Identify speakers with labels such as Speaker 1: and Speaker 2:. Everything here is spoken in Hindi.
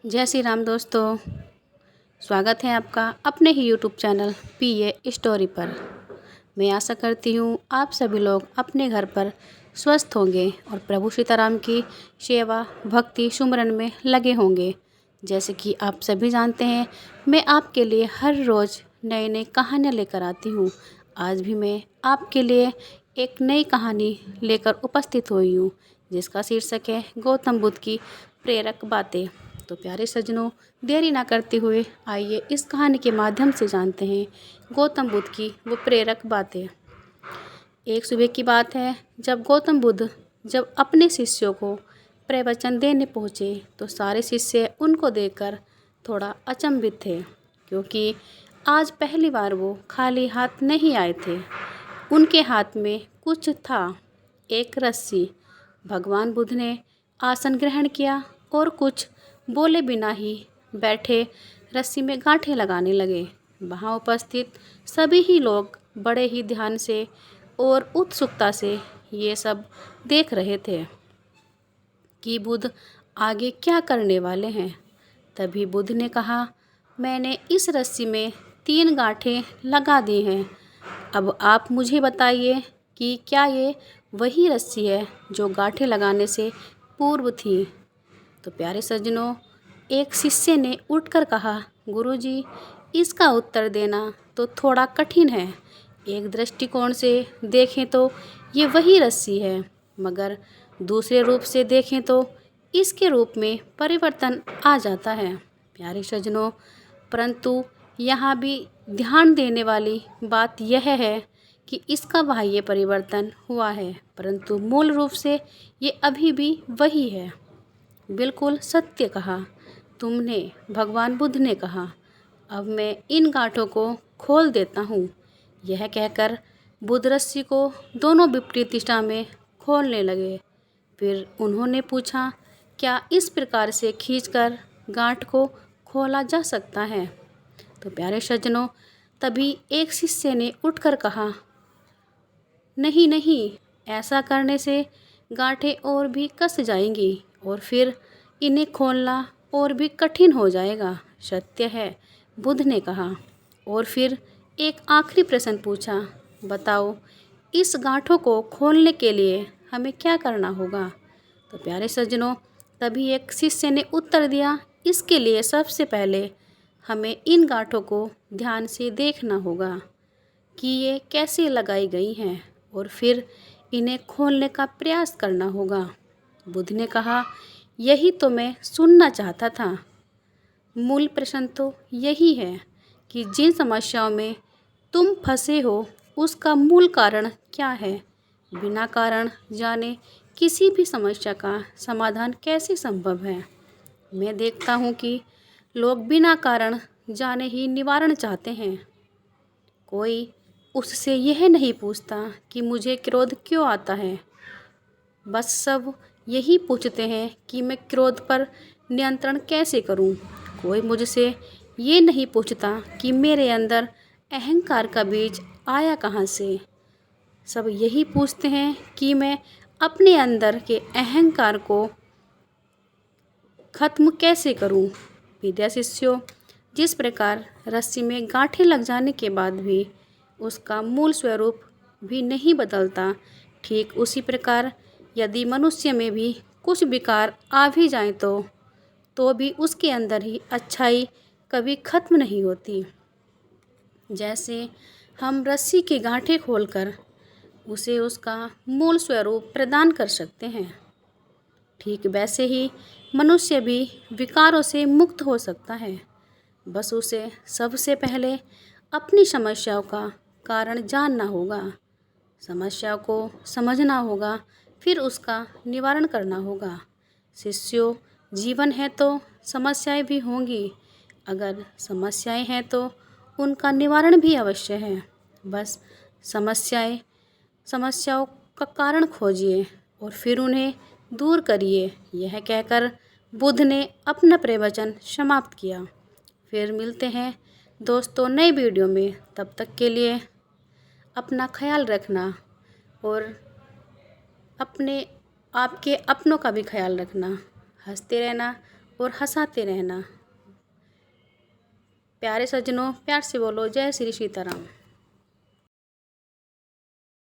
Speaker 1: जय श्री राम दोस्तों। स्वागत है आपका अपने ही यूट्यूब चैनल पीए स्टोरी पर। मैं आशा करती हूँ आप सभी लोग अपने घर पर स्वस्थ होंगे और प्रभु सीताराम की सेवा भक्ति सुमरन में लगे होंगे। जैसे कि आप सभी जानते हैं, मैं आपके लिए हर रोज़ नई नई कहानियाँ लेकर आती हूँ। आज भी मैं आपके लिए एक नई कहानी लेकर उपस्थित हुई हूँ, जिसका शीर्षक है गौतम बुद्ध की प्रेरक बातें। तो प्यारे सज्जनों, देरी ना करते हुए आइए इस कहानी के माध्यम से जानते हैं गौतम बुद्ध की वो प्रेरक बातें। एक सुबह की बात है, जब गौतम बुद्ध जब अपने शिष्यों को प्रवचन देने पहुँचे तो सारे शिष्य उनको देखकर थोड़ा अचंभित थे, क्योंकि आज पहली बार वो खाली हाथ नहीं आए थे। उनके हाथ में कुछ था, एक रस्सी। भगवान बुद्ध ने आसन ग्रहण किया और कुछ बोले बिना ही बैठे रस्सी में गांठें लगाने लगे। वहाँ उपस्थित सभी ही लोग बड़े ही ध्यान से और उत्सुकता से ये सब देख रहे थे कि बुद्ध आगे क्या करने वाले हैं। तभी बुद्ध ने कहा, मैंने इस रस्सी में 3 गांठें लगा दी हैं। अब आप मुझे बताइए कि क्या ये वही रस्सी है जो गांठें लगाने से पूर्व थी। तो प्यारे सज्जनों, एक शिष्य ने उठकर कहा, गुरुजी, इसका उत्तर देना तो थोड़ा कठिन है। एक दृष्टिकोण से देखें तो ये वही रस्सी है, मगर दूसरे रूप से देखें तो इसके रूप में परिवर्तन आ जाता है। प्यारे सज्जनों, परंतु यहाँ भी ध्यान देने वाली बात यह है कि इसका बाह्य परिवर्तन हुआ है, परंतु मूल रूप से ये अभी भी वही है। बिल्कुल सत्य कहा तुमने, भगवान बुद्ध ने कहा। अब मैं इन गांठों को खोल देता हूँ। यह कहकर बुद्ध रस्सी को दोनों विपरीत दिशा में खोलने लगे। फिर उन्होंने पूछा, क्या इस प्रकार से खींचकर गांठ को खोला जा सकता है। तो प्यारे सज्जनों, तभी एक शिष्य ने उठकर कहा, नहीं नहीं, ऐसा करने से गांठें और भी कस जाएंगी और फिर इन्हें खोलना और भी कठिन हो जाएगा। सत्य है, बुद्ध ने कहा। और फिर एक आखिरी प्रश्न पूछा, बताओ, इस गांठों को खोलने के लिए हमें क्या करना होगा। तो प्यारे सज्जनों, तभी एक शिष्य ने उत्तर दिया, इसके लिए सबसे पहले हमें इन गांठों को ध्यान से देखना होगा कि ये कैसे लगाई गई हैं और फिर इन्हें खोलने का प्रयास करना होगा। बुद्ध ने कहा, यही तो मैं सुनना चाहता था। मूल प्रश्न तो यही है कि जिन समस्याओं में तुम फंसे हो उसका मूल कारण क्या है। बिना कारण जाने किसी भी समस्या का समाधान कैसे संभव है। मैं देखता हूँ कि लोग बिना कारण जाने ही निवारण चाहते हैं। कोई उससे यह नहीं पूछता कि मुझे क्रोध क्यों आता है, बस सब यही पूछते हैं कि मैं क्रोध पर नियंत्रण कैसे करूं। कोई मुझसे ये नहीं पूछता कि मेरे अंदर अहंकार का बीज आया कहाँ से। सब यही पूछते हैं कि मैं अपने अंदर के अहंकार को खत्म कैसे करूं। विद्या शिष्यों, जिस प्रकार रस्सी में गांठें लग जाने के बाद भी उसका मूल स्वरूप भी नहीं बदलता, ठीक उसी प्रकार यदि मनुष्य में भी कुछ विकार आ भी जाए तो भी उसके अंदर ही अच्छाई कभी खत्म नहीं होती। जैसे हम रस्सी की गांठें खोलकर उसे उसका मूल स्वरूप प्रदान कर सकते हैं, ठीक वैसे ही मनुष्य भी विकारों से मुक्त हो सकता है। बस उसे सबसे पहले अपनी समस्याओं का कारण जानना होगा, समस्या को समझना होगा, फिर उसका निवारण करना होगा। शिष्यों, जीवन है तो समस्याएं भी होंगी। अगर समस्याएं हैं तो उनका निवारण भी अवश्य है। बस समस्याओं का कारण खोजिए और फिर उन्हें दूर करिए। यह कहकर बुद्ध ने अपना प्रवचन समाप्त किया। फिर मिलते हैं दोस्तों नए वीडियो में। तब तक के लिए अपना ख्याल रखना और आपके अपनों का भी ख्याल रखना। हंसते रहना और हंसाते रहना। प्यारे सज्जनों, प्यार से बोलो जय श्री सीताराम।